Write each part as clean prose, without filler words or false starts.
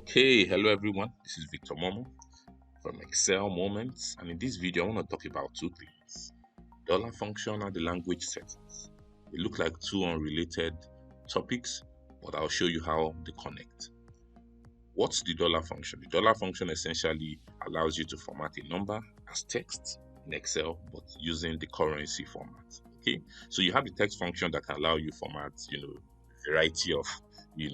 Okay, hello everyone. This is Victor Momo from Excel Moments, and in this video, I want to talk about two things: dollar function and the language settings. They look like two unrelated topics, but I'll show you how they connect. What's the dollar function? The dollar function essentially allows you to format a number as text in Excel, but using the currency format. Okay, so you have the text function that can allow you format, a variety of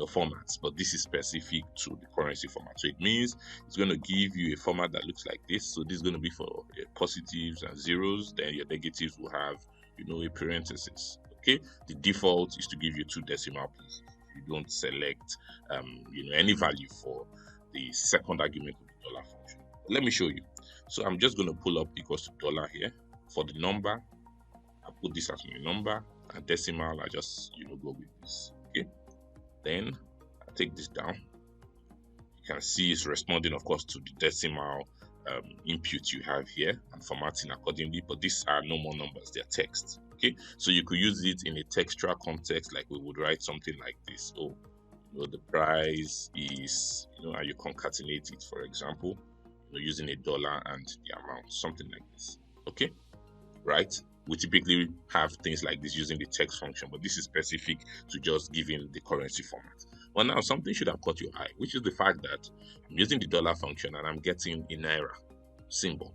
formats, but this is specific to the currency format. So it means it's going to give you a format that looks like this. So this is going to be for positives and zeros. Then your negatives will have a parenthesis. Okay, the default is to give you two decimal places. You don't select any value for the second argument of the dollar function. But let me show you. So I'm just going to pull up equals to dollar here. For the number, I put this as my number, and decimal I just go with this. Okay, then I take this down. You can see it's responding, of course, to the decimal input you have here and formatting accordingly, but these are no more numbers, they're text. Okay, so you could use it in a textual context, like we would write something like this. Oh, the price is, and you concatenate it, for example, using a dollar and the amount, something like this. Okay, right? We typically have things like this using the text function, but this is specific to just giving the currency format. Well, now something should have caught your eye, which is the fact that I'm using the dollar function and I'm getting a naira symbol.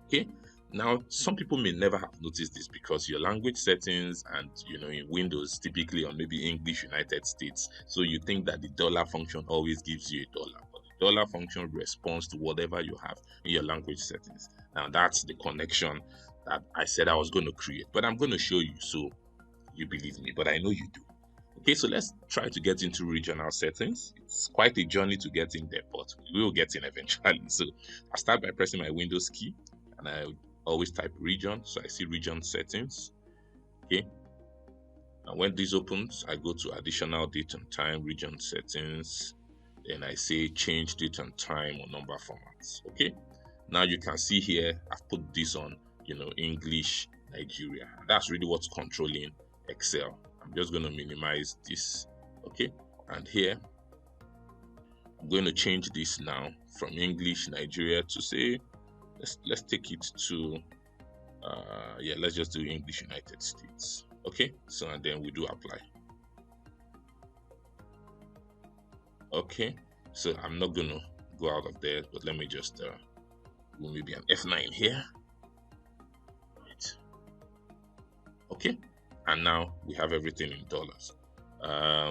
Okay, now some people may never have noticed this because your language settings and in Windows typically, or maybe English United States, so you think that the dollar function always gives you a dollar, but the dollar function responds to whatever you have in your language settings. Now that's the connection that I said I was going to create, but I'm going to show you so you believe me, but I know you do. Okay, so let's try to get into regional settings. It's quite a journey to get in there, but we will get in eventually. So I start by pressing my Windows key, and I always type region. So I see region settings. Okay, and when this opens, I go to additional date and time, region settings. Then I say change date and time or number formats. Okay, now you can see here I've put this on English Nigeria. That's really what's controlling Excel. I'm just going to minimize this. Okay, and here I'm going to change this now from English Nigeria to say let's take it to let's just do English United States. Okay, so and then we do apply. Okay, so I'm not going to go out of there, but let me just do maybe an F9 here. Right. Okay, and now we have everything in dollars.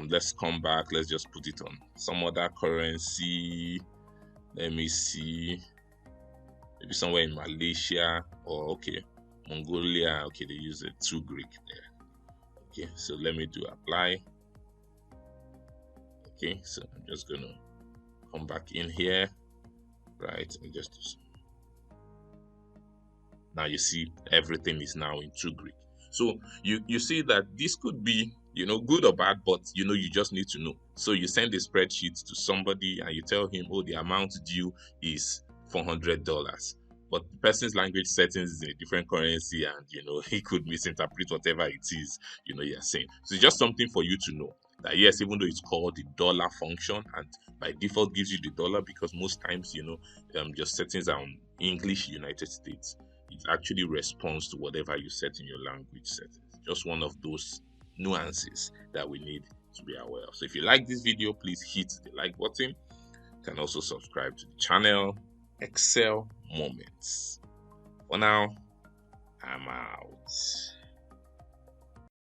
Let's come back. Let's just put it on some other currency. Let me see, maybe somewhere in Malaysia, or okay, Mongolia. Okay, they use it 2 Greek there. Okay, so let me do apply. Okay, so I'm just gonna come back in here, right, and just do some. Now you see everything is now in 2 Greek. So you see that this could be good or bad, but you just need to know. So you send a spreadsheet to somebody and you tell him, oh, the amount due is $400, but the person's language settings is in a different currency, and he could misinterpret whatever it is you're saying. So it's just something for you to know that yes, even though it's called the dollar function and by default gives you the dollar, because most times your settings are on English United States, it actually responds to whatever you set in your language settings. Just one of those nuances that we need to be aware of. So if you like this video, please hit the like button. You can also subscribe to the channel. Excel Moments. For now, I'm out.